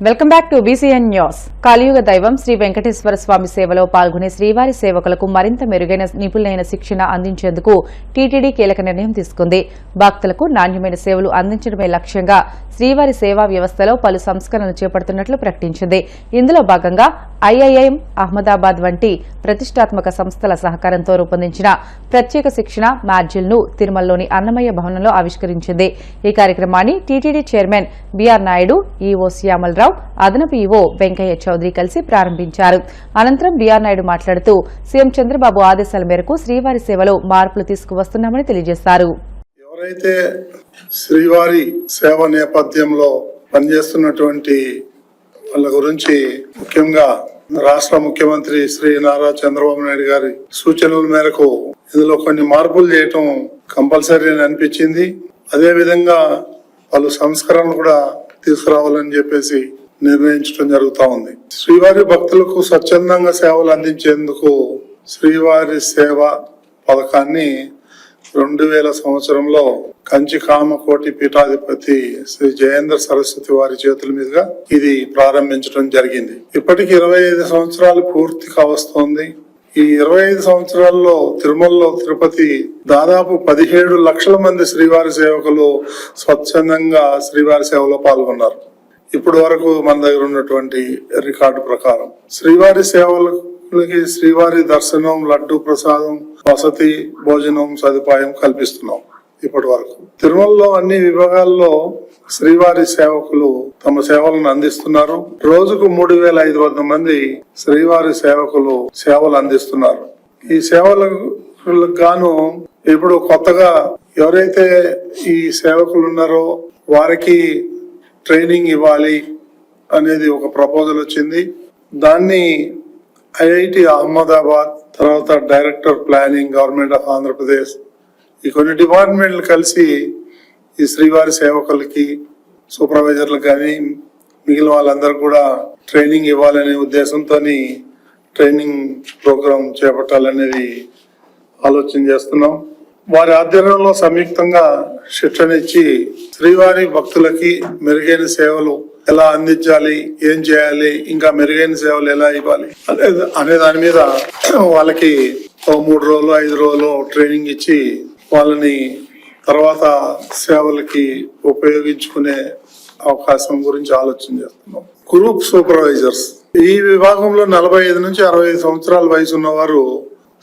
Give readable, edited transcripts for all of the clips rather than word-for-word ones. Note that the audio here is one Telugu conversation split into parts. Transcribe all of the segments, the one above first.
Welcome back to BCN news. కలియుగ దైవం శ్రీ వెంకటేశ్వర స్వామి సేవలో పాల్గొనే శ్రీవారి సేవకులకు మరింత మెరుగైన నిపుణులైన శిక్షణ అందించేందుకు టీటీడీ కీలక నిర్ణయం తీసుకుంది. భక్తులకు నాణ్యమైన సేవలు అందించడమే లక్ష్యంగా శ్రీవారి సేవా వ్యవస్థలో పలు సంస్కరణలు చేపడుతున్నట్లు ప్రకటించింది. ఇందులో భాగంగా IIM అహ్మదాబాద్ వంటి ప్రతిష్టాత్మక సంస్థల సహకారంతో రూపొందించిన ప్రత్యేక శిక్షణ మాడ్యూల్ను తిరుమలలోని అన్నమయ్య భవనంలో ఆవిష్కరించింది. ఈ కార్యక్రమాన్ని TTD chairman BR Naidu, EO Shyamalarao, అదనపు ఈవో వెంకయ్య చౌదరి కలిసి ప్రారంభించారు. అనంతరం బిఆర్ నాయుడు మాట్లాడుతూ సీఎం చంద్రబాబు ఆదేశాల మేరకు శ్రీవారి సేవలో మార్పులు తీసుకువస్తున్నామని తెలియజేశారు. ఎవరైతే శ్రీవారి సేవ నేపథ్యంలో పనిచేస్తున్నటువంటి వాళ్ళ గురించి ముఖ్యంగా రాష్ట్ర ముఖ్యమంత్రి శ్రీ నారా చంద్రబాబు నాయుడు గారి సూచనల మేరకు ఇందులో కొన్ని మార్పులు చేయటం కంపల్సరీ అని అనిపించింది. అదే విధంగా పలు సంస్కరణలు కూడా తీసుకురావాలని చెప్పేసి నిర్ణయించడం జరుగుతా ఉంది. శ్రీవారి భక్తులకు స్వచ్ఛందంగా సేవలు అందించేందుకు శ్రీవారి సేవ పథకాన్ని 2000 సంవత్సరంలో కంచి కామకోటి పీఠాధిపతి శ్రీ జయేంద్ర సరస్వతి వారి చేతుల మీదుగా ఇది ప్రారంభించడం జరిగింది. ఇప్పటికి 25 సంవత్సరాలు పూర్తి కావస్తోంది. ఈ 25 సంవత్సరాల్లో తిరుమలలో తిరుపతి దాదాపు 17 లక్షల మంది శ్రీవారి సేవకులు స్వచ్ఛందంగా శ్రీవారి సేవలో పాల్గొన్నారు. ఇప్పటి వరకు మన దగ్గర ఉన్నటువంటి రికార్డు ప్రకారం శ్రీవారి సేవలకి శ్రీవారి దర్శనం, లడ్డు ప్రసాదం, వసతి, భోజనం సదుపాయం కల్పిస్తున్నాం. ఇప్పటి వరకు తిరుమలలో అన్ని విభాగాల్లో శ్రీవారి సేవకులు తమ సేవలను అందిస్తున్నారు. రోజుకు 3500 మంది శ్రీవారి సేవకులు సేవలు అందిస్తున్నారు. ఈ సేవలకు గాను ఇప్పుడు కొత్తగా ఎవరైతే ఈ సేవకులు ఉన్నారో వారికి ట్రైనింగ్ ఇవ్వాలి అనేది ఒక ప్రపోజల్ వచ్చింది. దాన్ని IIT అహ్మదాబాద్, తర్వాత director planning, government of Andhra Pradesh, ఈ కొన్ని డిపార్ట్మెంట్లు కలిసి ఈ శ్రీవారి సేవకులకి, సూపర్వైజర్లకు కానీ మిగిలిన వాళ్ళందరూ కూడా ట్రైనింగ్ ఇవ్వాలనే ఉద్దేశంతో ట్రైనింగ్ ప్రోగ్రాం చేపట్టాలనేది ఆలోచన చేస్తున్నాం. వారి ఆధ్వర్యంలో సంయుక్తంగా శిక్షణ ఇచ్చి శ్రీవారి భక్తులకి మెరుగైన సేవలు ఎలా అందించాలి, ఏం చేయాలి, ఇంకా మెరుగైన సేవలు ఎలా ఇవ్వాలి అనే దాని మీద వాళ్ళకి 3 రోజులు 5 రోజులు ట్రైనింగ్ ఇచ్చి వాళ్ళని తర్వాత సేవలకి ఉపయోగించుకునే అవకాశం గురించి ఆలోచన చేస్తున్నాం. గ్రూప్ సూపర్వైజర్స్ ఈ విభాగంలో 45 నుంచి 65 సంవత్సరాల వయసు ఉన్నవారు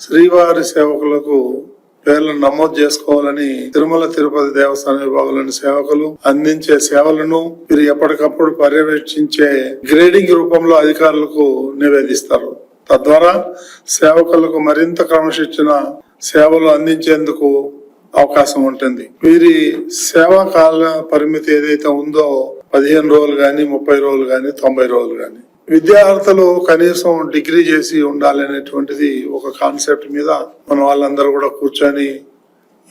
శ్రీవారి సేవకులకు పేర్లను నమోదు చేసుకోవాలని తిరుమల తిరుపతి దేవస్థాన విభాగంలోని సేవకులు అందించే సేవలను వీరు ఎప్పటికప్పుడు పర్యవేక్షించే గ్రేడింగ్ రూపంలో అధికారులకు నివేదిస్తారు. తద్వారా సేవకులకు మరింత క్రమశిక్షణ సేవలు అందించేందుకు అవకాశం ఉంటుంది. వీరి సేవా కాల పరిమితి ఏదైతే ఉందో 15 రోజులు గాని, 30 రోజులు గాని, 90 రోజులు గాని, విద్యార్థులు కనీసం డిగ్రీ చేసి ఉండాలనేటువంటిది ఒక కాన్సెప్ట్ మీద మన వాళ్ళందరూ కూడా కూర్చొని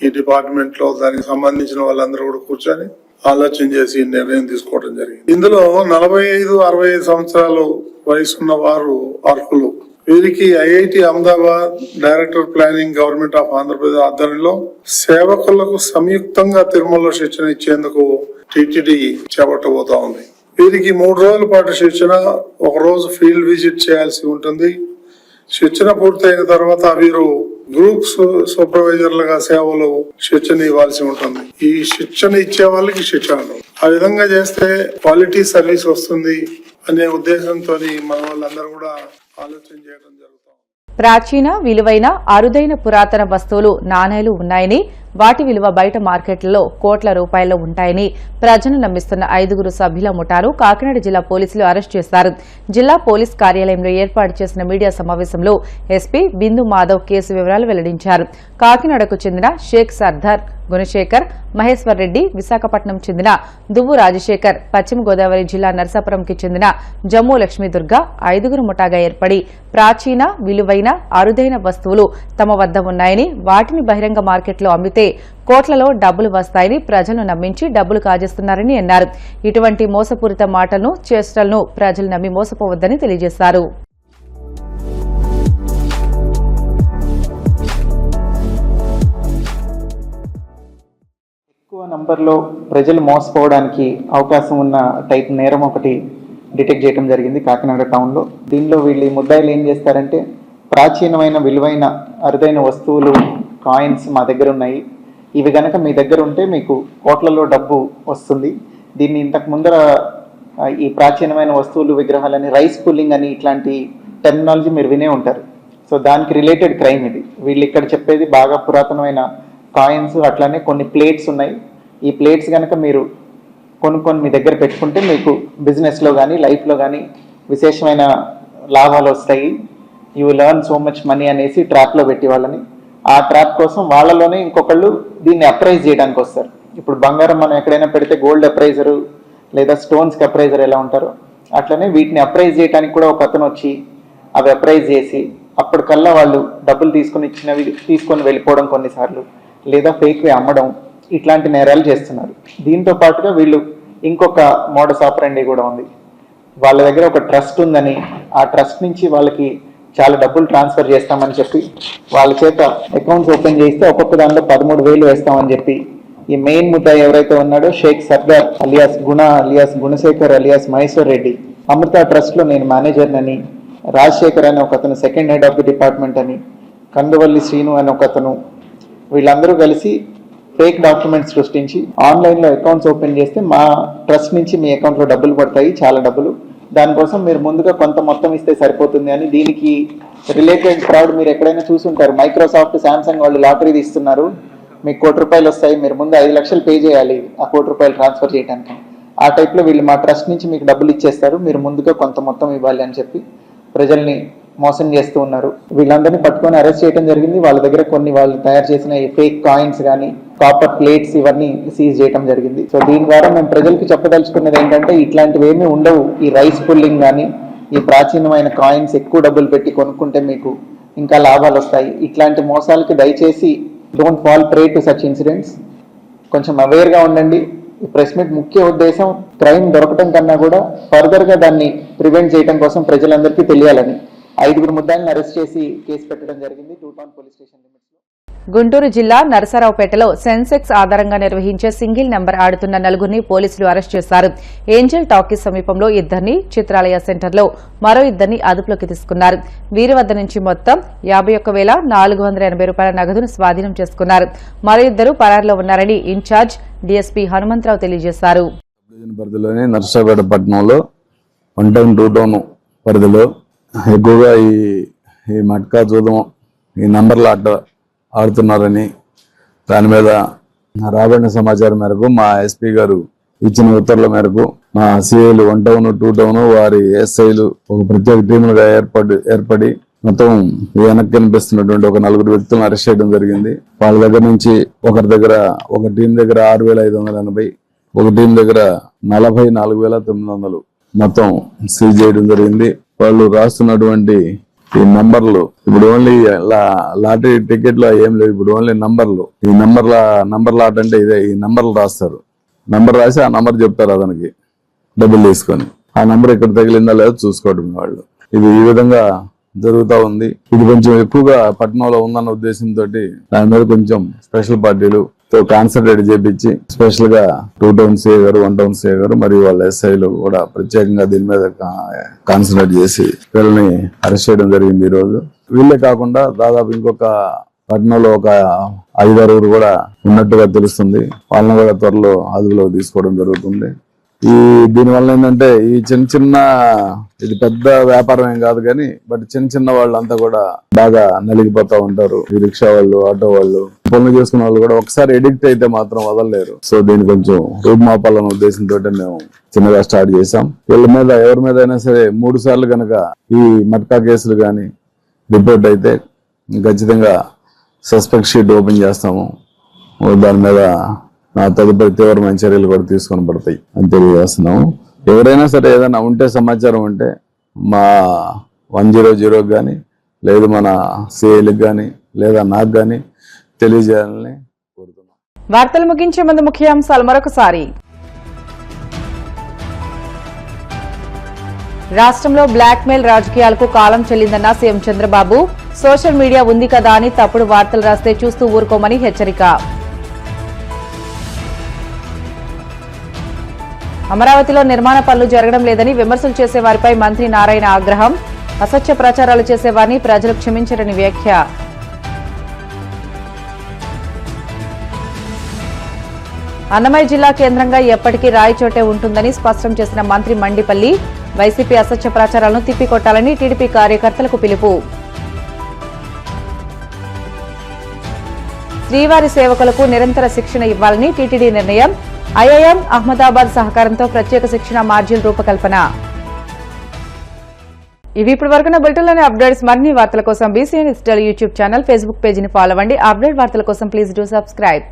ఈ డిపార్ట్మెంట్ లో దానికి సంబంధించిన వాళ్ళందరూ కూడా కూర్చొని ఆలోచన చేసి నిర్ణయం తీసుకోవడం జరిగింది. ఇందులో 45-65 సంవత్సరాలు వయసున్న వారు అర్హులు. వీరికి IIT Ahmedabad, director planning, government of Andhra Pradesh ఆధ్వర్యంలో సేవకులకు సంయుక్తంగా తిరుమలలో శిక్షణ ఇచ్చేందుకు టీటీడీ చేపట్టబోతా ఉంది. వీరికి 3 రోజుల పాటు శిక్షణ, 1 రోజు ఫీల్డ్ విజిట్ చేయాల్సి ఉంటుంది. శిక్షణ పూర్తయిన తర్వాత వీరు గ్రూప్ సూపర్వైజర్లుగా సేవలు శిక్షణ ఇవ్వాల్సి ఉంటుంది. ఈ శిక్షణ ఇచ్చే వాళ్ళకి శిక్షణలు ఆ విధంగా చేస్తే క్వాలిటీ సర్వీస్ వస్తుంది అనే ఉద్దేశంతో మన వాళ్ళందరూ కూడా ఆలోచన చేయడం జరుగుతుంది. ప్రాచీన, విలువైన, అరుదైన పురాతన వస్తువులు, నాణేలు ఉన్నాయని, వాటి విలువ బయట మార్కెట్లలో కోట్ల రూపాయల్లో ఉంటాయని ప్రజలు నమ్మిస్తున్న 5 సభ్యుల ముఠాను కాకినాడ జిల్లా పోలీసులు అరెస్ట్ చేశారు. జిల్లా పోలీస్ కార్యాలయంలో ఏర్పాటు చేసిన మీడియా సమావేశంలో ఎస్పీ బిందు మాధవ్ కేసు వివరాలు వెల్లడించారు. కాకినాడకు చెందిన షేక్ సర్దార్ గుణశేఖర్, మహేశ్వర్ రెడ్డి, విశాఖపట్నం చెందిన దువ్వు రాజశేఖర్, పశ్చిమ గోదావరి జిల్లా నరసాపురంకి చెందిన జమ్మూ లక్ష్మీదుర్గ 5 ముఠాగా ఏర్పడి ప్రాచీన, విలువైన, అరుదైన వస్తువులు తమ వద్ద ఉన్నాయని, వాటిని బహిరంగ మార్కెట్లో అమ్మితే కోట్లలో డబ్బులు వస్తాయని ప్రజలను నమ్మించి డబ్బులు కాజేస్తున్నారని అన్నారు. ఇటువంటి మోసపూరిత మాటలను, చేష్టలను ప్రజలు నమ్మి మోసపోవద్దని తెలియజేశారు. ఎక్కువ నంబర్లో ప్రజలు మోసపోవడానికి అవకాశం ఉన్న టైప్ నేరం ఒకటి డిటెక్ట్ చేయడం జరిగింది కాకినాడ టౌన్లో. దీనిలో వీళ్ళు ఈ ముద్దాయిలు ఏం చేస్తారంటే ప్రాచీనమైన విలువైన అరుదైన వస్తువులు కాయిన్స్ మా దగ్గర ఉన్నాయి, ఇవి కనుక మీ దగ్గర ఉంటే మీకు కోట్లలో డబ్బు వస్తుంది. దీన్ని ఇంతకు ముందర ఈ ప్రాచీనమైన వస్తువులు విగ్రహాలని రైస్ పుల్లింగ్ అని ఇట్లాంటి టెర్మినాలజీ మీరు వినే ఉంటారు. సో దానికి రిలేటెడ్ క్రైమ్ ఇది. వీళ్ళు ఇక్కడ చెప్పేది బాగా పురాతనమైన కాయిన్స్, అట్లానే కొన్ని ప్లేట్స్ ఉన్నాయి. ఈ ప్లేట్స్ కనుక మీరు కొనుక్కొని మీ దగ్గర పెట్టుకుంటే మీకు బిజినెస్లో కానీ లైఫ్లో కానీ విశేషమైన లాభాలు వస్తాయి, you learn so much money అనేసి ట్రాప్లో పెట్టి వాళ్ళని, ఆ ట్రాప్ కోసం వాళ్ళలోనే ఇంకొకళ్ళు దీన్ని అప్రైజ్ చేయడానికి వస్తారు. ఇప్పుడు బంగారం మనం ఎక్కడైనా పెడితే గోల్డ్ అప్రైజరు లేదా స్టోన్స్కి అప్రైజర్ ఎలా ఉంటారో అట్లనే వీటిని అప్రైజ్ చేయడానికి కూడా ఒక అతను వచ్చి అవి అప్రైజ్ చేసి అప్పటికల్లా వాళ్ళు డబ్బులు తీసుకొని వెళ్ళిపోవడం కొన్నిసార్లు, లేదా ఫేక్వి అమ్మడం, ఇట్లాంటి నేరాలు చేస్తున్నారు. దీంతో పాటుగా వీళ్ళు ఇంకొక మోడస్ ఆపరండి కూడా ఉంది. వాళ్ళ దగ్గర ఒక ట్రస్ట్ ఉందని, ఆ ట్రస్ట్ నుంచి వాళ్ళకి చాలా డబ్బులు ట్రాన్స్ఫర్ చేస్తామని చెప్పి వాళ్ళ చేత అకౌంట్స్ ఓపెన్ చేస్తే ఒక్కొక్క దాంట్లో 13,000 వేస్తామని చెప్పి ఈ మెయిన్ ముద్దాయి ఎవరైతే ఉన్నాడో షేక్ సర్దార్ అలియాస్ గుణ అలియాస్ గుణశేఖర్ అలియాస్ మహేశ్వర్ రెడ్డి, అమృత ట్రస్ట్లో నేను మేనేజర్నని, రాజశేఖర్ అని ఒకతను second head of the department అని, కందువల్లి శ్రీను అని ఒకతను, వీళ్ళందరూ కలిసి ఫేక్ డాక్యుమెంట్స్ సృష్టించి ఆన్లైన్లో అకౌంట్స్ ఓపెన్ చేస్తే మా ట్రస్ట్ నుంచి మీ అకౌంట్లో డబ్బులు పడతాయి, చాలా డబ్బులు, దానికోసం మీరు ముందుగా కొంత మొత్తం ఇస్తే సరిపోతుంది అని. దీనికి రిలేటెడ్ ఫ్రాడ్ మీరు ఎక్కడైనా చూసుంటారు. మైక్రోసాఫ్ట్, శాంసంగ్ వాళ్ళు లాటరీ తీస్తున్నారు, మీకు ₹1,00,000 వస్తాయి, మీరు ముందు 5 లక్షలు పే చేయాలి ఆ ₹1,00,000 ట్రాన్స్ఫర్ చేయడానికి. ఆ టైప్లో వీళ్ళు మా ట్రస్ట్ నుంచి మీకు డబ్బులు ఇచ్చేస్తారు, మీరు ముందుగా కొంత మొత్తం ఇవ్వాలి అని చెప్పి ప్రజల్ని మోసం చేస్తూ ఉన్నారు. వీళ్ళందరినీ పట్టుకొని అరెస్ట్ చేయడం జరిగింది. వాళ్ళ దగ్గర కొన్ని వాళ్ళు తయారు చేసిన ఈ ఫేక్ కాయిన్స్ కానీ కాపర్ ప్లేట్స్ ఇవన్నీ సీజ్ చేయడం జరిగింది. సో దీని ద్వారా మేము ప్రజలకు చెప్పదలుచుకున్నది ఏంటంటే ఇట్లాంటివి ఏమీ ఉండవు. ఈ రైస్ పుల్లింగ్ కానీ ఈ ప్రాచీనమైన కాయిన్స్ ఎక్కువ డబ్బులు పెట్టి కొనుక్కుంటే మీకు ఇంకా లాభాలు వస్తాయి. ఇట్లాంటి మోసాలకి దయచేసి don't fall prey to such incidents. కొంచెం అవేర్గా ఉండండి. ఈ ప్రెస్ మీట్ ముఖ్య ఉద్దేశం క్రైమ్ దొరకటం కన్నా కూడా ఫర్దర్గా దాన్ని ప్రివెంట్ చేయడం కోసం ప్రజలందరికీ తెలియాలని 5 ముద్దాయిలను అరెస్ట్ చేసి కేసు పెట్టడం జరిగింది 2 టౌన్ పోలీస్ స్టేషన్ లిమిట్స్ లో. గుంటూరు జిల్లా నరసరావుపేటలో సెన్సెక్స్ ఆధారంగా నిర్వహించే సింగిల్ నెంబర్ ఆడుతున్న 4గురిని పోలీసులు అరెస్ట్ చేశారు. ఏంజల్ టాకీస్ సమీపంలో 2 చిత్రాలయ సెంటర్లో మరో 2 అదుపులోకి తీసుకున్నారు. వీరి వద్ద నుంచి మొత్తం ₹51,480 నగదును స్వాధీనం చేసుకున్నారు. మరో 2 పరారులో ఉన్నారని ఇన్ఛార్జ్ డీఎస్పీ హనుమంతరావు తెలియజేశారు. పరిధిలోని నరసరావుపేట పట్టణంలో 1 టౌన్ 2 టౌన్ పరిధిలో ఎక్కువగా ఈ మట్కా చూద్దాం ఈ నంబర్ల ఆట ఆడుతున్నారని దాని మీద రాబడిన సమాచారం మేరకు మా ఎస్పీ గారు ఇచ్చిన ఉత్తర్వుల మేరకు మా సిఐలు 1 టౌన్ 2 టౌన్ వారి ఎస్ఐలు ఒక ప్రత్యేక టీములుగా ఏర్పడి మొత్తం వెనక్కి కనిపిస్తున్నటువంటి ఒక 4 వ్యక్తులను అరెస్ట్ చేయడం జరిగింది. వాళ్ళ దగ్గర నుంచి ఒక టీం దగ్గర 6,580, ఒక టీం దగ్గర 44,900 మొత్తం సీజ్ చేయడం జరిగింది. వాళ్ళు రాస్తున్నటువంటి ఈ నంబర్లు ఇప్పుడు ఓన్లీ లాటరీ టికెట్లో ఏం లేవు, ఇప్పుడు ఓన్లీ నంబర్లు. ఈ నంబర్ల ఆట అంటే ఇదే, ఈ నంబర్లు రాస్తారు, నంబర్ రాసి ఆ నంబర్ చెప్తారు అతనికి డబ్బులు తీసుకొని, ఆ నంబర్ ఇక్కడ తగిలిందా లేదో చూసుకోవడం వాళ్ళు. ఇది ఈ విధంగా జరుగుతూ ఉంది. ఇది కొంచెం ఎక్కువగా పట్టణంలో ఉందన్న ఉద్దేశంతో దాని మీద కొంచెం స్పెషల్ పార్టీలతో కాన్సన్ట్రేట్ చేపించి స్పెషల్ గా 2 టౌన్ సిఐ గారు 1 టౌన్ సిఐ గారు మరియు వాళ్ళ ఎస్ఐలు కూడా ప్రత్యేకంగా దీని మీద కాన్సన్ట్రేట్ చేసి వీళ్ళని అరెస్ట్ చేయడం జరిగింది. ఈ రోజు వీళ్ళే కాకుండా దాదాపు ఇంకొక పట్టణంలో ఒక 5-6 కూడా ఉన్నట్టుగా తెలుస్తుంది. వాళ్ళని కూడా త్వరలో అదుపులో తీసుకోవడం జరుగుతుంది. దీనివల్ల ఏంటంటే ఈ చిన్న ఇది పెద్ద వ్యాపారం ఏం కాదు కానీ బట్ చిన్న వాళ్ళంతా కూడా బాగా నలిగిపోతా ఉంటారు. ఈ రిక్షా వాళ్ళు, ఆటో వాళ్ళు, పనులు చేసుకున్న వాళ్ళు కూడా ఒకసారి ఎడిక్ట్ అయితే మాత్రం వదలలేరు. సో దీన్ని కొంచెం రూపుమాపాలన్న ఉద్దేశంతో మేము చిన్నగా స్టార్ట్ చేసాం. వీళ్ళ మీద ఎవరి మీద అయినా సరే 3 సార్లు కనుక ఈ మట్కా కేసులు కానీ రిపోర్ట్ అయితే ఖచ్చితంగా సస్పెక్ట్ షీట్ ఓపెన్ చేస్తాము. దాని మీద తదుపరి తీవ్రమైన చర్యలు కూడా తీసుకొని పడతాయి అని తెలియజేస్తున్నాము. ఎవరైనా సరే ఏదైనా ఉంటే సమాచారం ఉంటే మా 100 కానీ లేదు మన సిఐలకు కానీ లేదా నాకు కానీ తెలియజేయాలని కోరుతున్నాం. వార్తలు ముగించే ముందు ముఖ్యాంశాలు మరొకసారి. రాష్ట్రంలో బ్లాక్మెయిల్ రాజకీయాలకు కాలం చెల్లిందన్న సీఎం చంద్రబాబు. సోషల్ మీడియా ఉంది కదా అని తప్పుడు వార్తలు రాస్తే చూస్తూ ఊరుకోమని హెచ్చరిక. అమరావతిలో నిర్మాణ పనులు జరగడం లేదని విమర్శలు చేసే వారిపై మంత్రి నారాయణ ఆగ్రహం. అసత్య ప్రచారాలు చేసేవారిని ప్రజలు క్షమించరని వ్యాఖ్య. అన్నమయ్య జిల్లా కేంద్రంగా ఎప్పటికీ రాయచోటే ఉంటుందని స్పష్టం చేసిన మంత్రి మండిపల్లి. వైసీపీ అసత్య ప్రచారాలను తిప్పికొట్టాలని టీడీపీ కార్యకర్తలకు పిలుపు. శ్రీవారి సేవకులకు నిరంతర శిక్షణ ఇవ్వాలని టీటీడీ నిర్ణయం. ఐఐఎం అహ్మదాబాద్ సహకారంతో ప్రత్యేక శిక్షణ మాడ్యూల్ రూపకల్పన. ఇవి ఇప్పటి వరకున్న బులెటిన్లోని అప్డేట్స్. మరిన్ని వార్తల కోసం BCN digital YouTube channel, Facebook పేజీని ఫాలో అవ్వండి. అప్డేట్ వార్తల కోసం ప్లీజ్ డూ సబ్స్క్రైబ్.